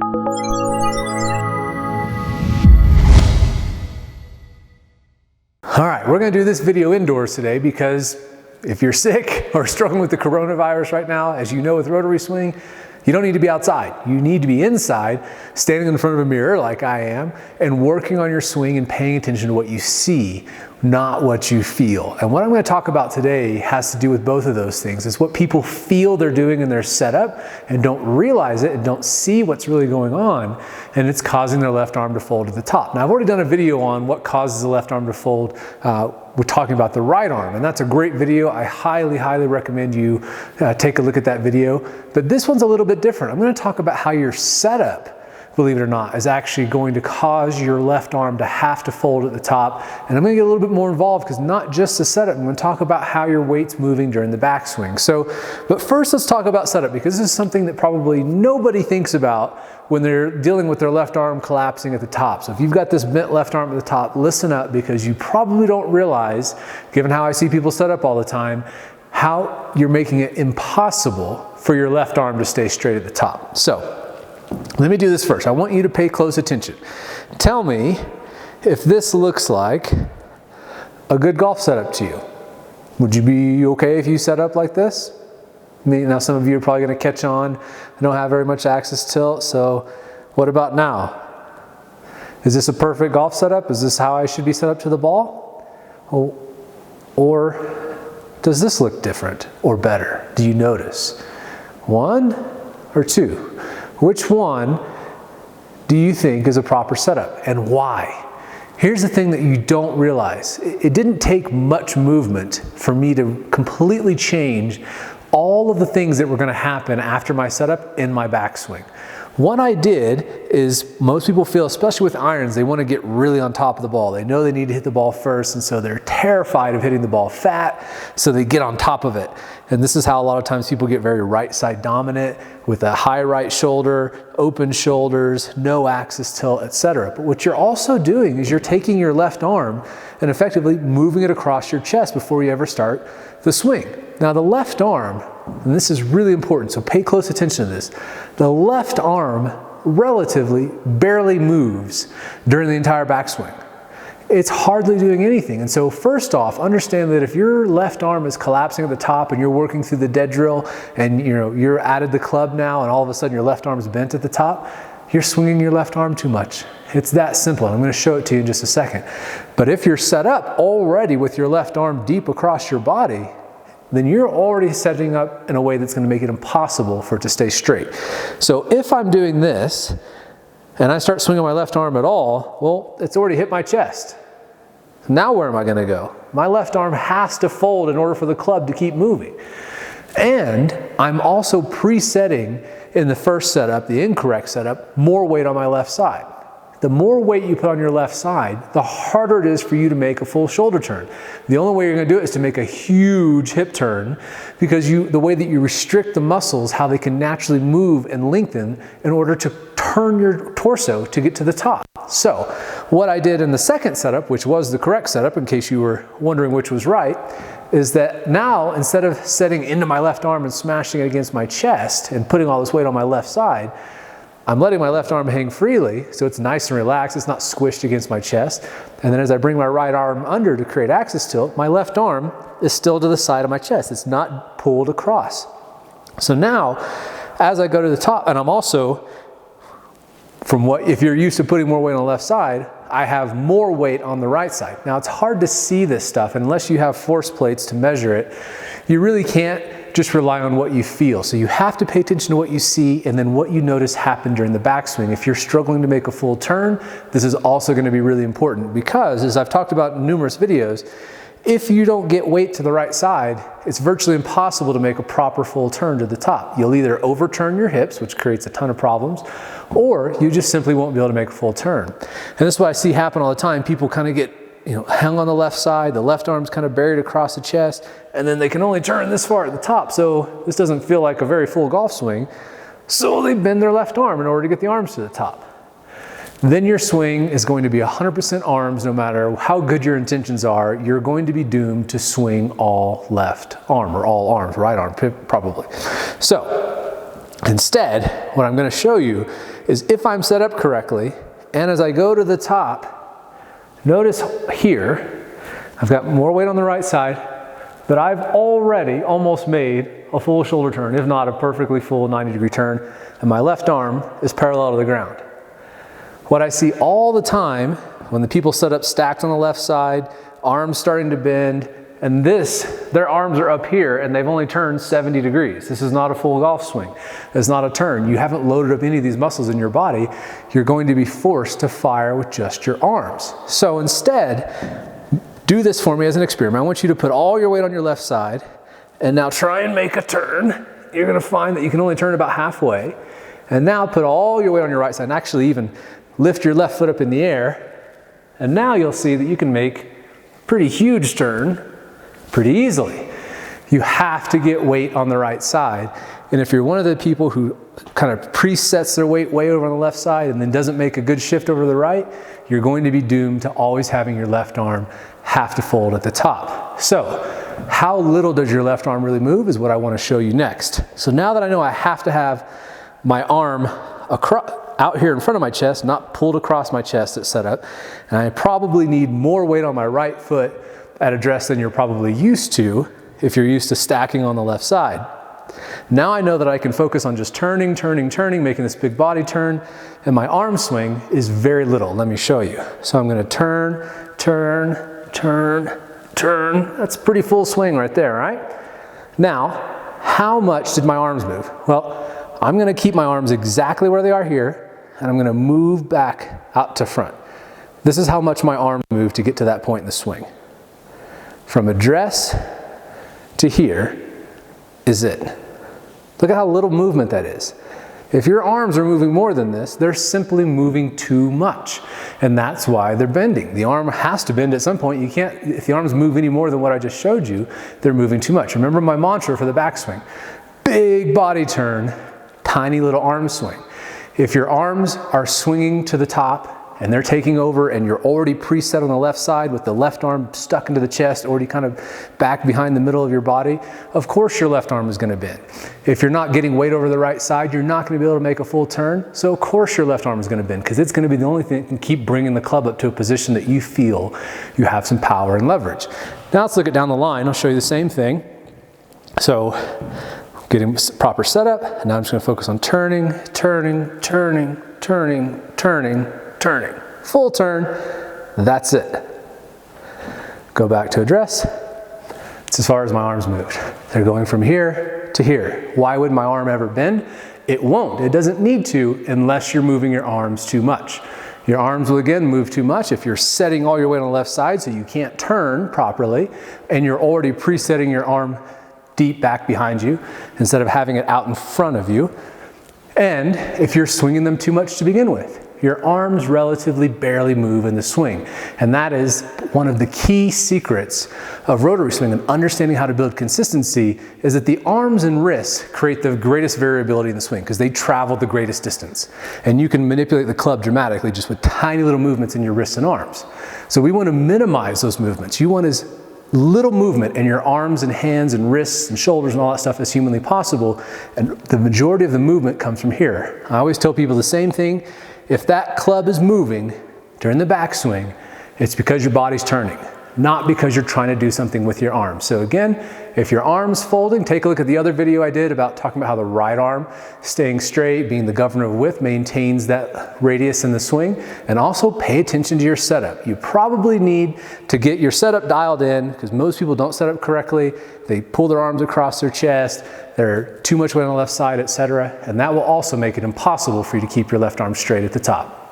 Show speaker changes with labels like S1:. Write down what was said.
S1: All right, we're gonna do this video indoors today because if you're sick or struggling with the coronavirus right now, as you know with Rotary Swing, you don't need to be outside. You need to be inside, standing in front of a mirror like I am, and working on your swing and paying attention to what you see, not what you feel. And what I'm going to talk about today has to do with both of those things. It's what people feel they're doing in their setup and don't realize it and don't see what's really going on, and it's causing their left arm to fold at the top. Now, I've already done a video on what causes the left arm to fold. We're talking about the right arm, and that's a great video. I highly, highly recommend you take a look at that video. But this one's a little bit different. I'm going to talk about how your setup, believe it or not, is actually going to cause your left arm to have to fold at the top. And I'm going to get a little bit more involved because not just the setup. I'm going to talk about how your weight's moving during the backswing. But first let's talk about setup, because this is something that probably nobody thinks about when they're dealing with their left arm collapsing at the top. So if you've got this bent left arm at the top, listen up, because you probably don't realize, given how I see people set up all the time, how you're making it impossible for your left arm to stay straight at the top. So let me do this first. I want you to pay close attention. Tell me if this looks like a good golf setup to you. Would you be okay if you set up like this? Now some of you are probably going to catch on. I don't have very much axis tilt, so what about now? Is this a perfect golf setup? Is this how I should be set up to the ball? Or does this look different or better? Do you notice? One or two? Which one do you think is a proper setup, and why? Here's the thing that you don't realize. It didn't take much movement for me to completely change all of the things that were going to happen after my setup in my backswing. What I did is, most people feel, especially with irons, they want to get really on top of the ball. They know they need to hit the ball first, and so they're terrified of hitting the ball fat, so they get on top of it. And this is how a lot of times people get very right side dominant, with a high right shoulder, open shoulders, no axis tilt, etc. But what you're also doing is you're taking your left arm and effectively moving it across your chest before you ever start the swing. Now the left arm, and this is really important, so pay close attention to this, the left arm relatively barely moves during the entire backswing. It's hardly doing anything. And so first off, understand that if your left arm is collapsing at the top and you're working through the dead drill and you're added the club now and all of a sudden your left arm is bent at the top, you're swinging your left arm too much. It's that simple. I'm going to show it to you in just a second. But if you're set up already with your left arm deep across your body, then you're already setting up in a way that's going to make it impossible for it to stay straight. So if I'm doing this and I start swinging my left arm at all, well, it's already hit my chest. Now where am I going to go? My left arm has to fold in order for the club to keep moving. And I'm also presetting in the first setup, the incorrect setup, more weight on my left side. The more weight you put on your left side, the harder it is for you to make a full shoulder turn. The only way you're going to do it is to make a huge hip turn, because the way that you restrict the muscles, how they can naturally move and lengthen in order to turn your torso to get to the top. So what I did in the second setup, which was the correct setup in case you were wondering which was right, is that now instead of setting into my left arm and smashing it against my chest and putting all this weight on my left side, I'm letting my left arm hang freely, so it's nice and relaxed. It's not squished against my chest. And then as I bring my right arm under to create axis tilt, my left arm is still to the side of my chest. It's not pulled across. So now, as I go to the top, and I'm also, if you're used to putting more weight on the left side, I have more weight on the right side. Now it's hard to see this stuff unless you have force plates to measure it. You really can't just rely on what you feel. So you have to pay attention to what you see and then what you notice happen during the backswing. If you're struggling to make a full turn, this is also going to be really important, because as I've talked about in numerous videos, if you don't get weight to the right side, it's virtually impossible to make a proper full turn to the top. You'll either overturn your hips, which creates a ton of problems, or you just simply won't be able to make a full turn. And this is what I see happen all the time. People kind of get hung on the left side, the left arm's kind of buried across the chest, and then they can only turn this far at the top, so this doesn't feel like a very full golf swing. So they bend their left arm in order to get the arms to the top. Then your swing is going to be 100% arms. No matter how good your intentions are, you're going to be doomed to swing all left arm, or all arms, right arm probably. So Instead, what I'm going to show you is if I'm set up correctly, and as I go to the top, notice here, I've got more weight on the right side, but I've already almost made a full shoulder turn, if not a perfectly full 90-degree turn, and my left arm is parallel to the ground. What I see all the time when the people set up stacked on the left side, arms starting to bend, and their arms are up here and they've only turned 70 degrees. This is not a full golf swing. It's not a turn. You haven't loaded up any of these muscles in your body. You're going to be forced to fire with just your arms. So instead, do this for me as an experiment. I want you to put all your weight on your left side and now try and make a turn. You're going to find that you can only turn about halfway. And now put all your weight on your right side and actually even lift your left foot up in the air. And now you'll see that you can make a pretty huge turn pretty easily. You have to get weight on the right side. And if you're one of the people who kind of presets their weight way over on the left side and then doesn't make a good shift over to the right, you're going to be doomed to always having your left arm have to fold at the top. So how little does your left arm really move is what I want to show you next. So now that I know I have to have my arm out here in front of my chest, not pulled across my chest at setup, and I probably need more weight on my right foot at address than you're probably used to if you're used to stacking on the left side. Now I know that I can focus on just turning, making this big body turn, and my arm swing is very little. Let me show you. So I'm going to turn. That's a pretty full swing right there, right? Now, how much did my arms move? Well, I'm going to keep my arms exactly where they are here, and I'm going to move back out to front. This is how much my arms move to get to that point in the swing. From address to here is it. Look at how little movement that is. If your arms are moving more than this, they're simply moving too much. And that's why they're bending. The arm has to bend at some point. You can't, if the arms move any more than what I just showed you, they're moving too much. Remember my mantra for the backswing. Big body turn, tiny little arm swing. If your arms are swinging to the top, and they're taking over and you're already preset on the left side with the left arm stuck into the chest, already kind of back behind the middle of your body, of course your left arm is going to bend. If you're not getting weight over the right side, you're not going to be able to make a full turn, so of course your left arm is going to bend because it's going to be the only thing that can keep bringing the club up to a position that you feel you have some power and leverage. Now let's look at down the line. I'll show you the same thing. So getting proper setup, and now I'm just going to focus on turning. Full turn, that's it. Go back to address. It's as far as my arms moved. They're going from here to here. Why would my arm ever bend? It won't. It doesn't need to unless you're moving your arms too much. Your arms will again move too much if you're setting all your weight on the left side so you can't turn properly and you're already presetting your arm deep back behind you instead of having it out in front of you. And if you're swinging them too much to begin with, your arms relatively barely move in the swing. And that is one of the key secrets of rotary swing and understanding how to build consistency is that the arms and wrists create the greatest variability in the swing because they travel the greatest distance. And you can manipulate the club dramatically just with tiny little movements in your wrists and arms. So we want to minimize those movements. You want as little movement in your arms and hands and wrists and shoulders and all that stuff as humanly possible. And the majority of the movement comes from here. I always tell people the same thing. If that club is moving during the backswing, it's because your body's turning, not because you're trying to do something with your arms. So again, if your arm's folding, take a look at the other video I did about talking about how the right arm staying straight, being the governor of width, maintains that radius in the swing, and also pay attention to your setup. You probably need to get your setup dialed in because most people don't set up correctly. They pull their arms across their chest, they're too much weight on the left side, etc. And that will also make it impossible for you to keep your left arm straight at the top.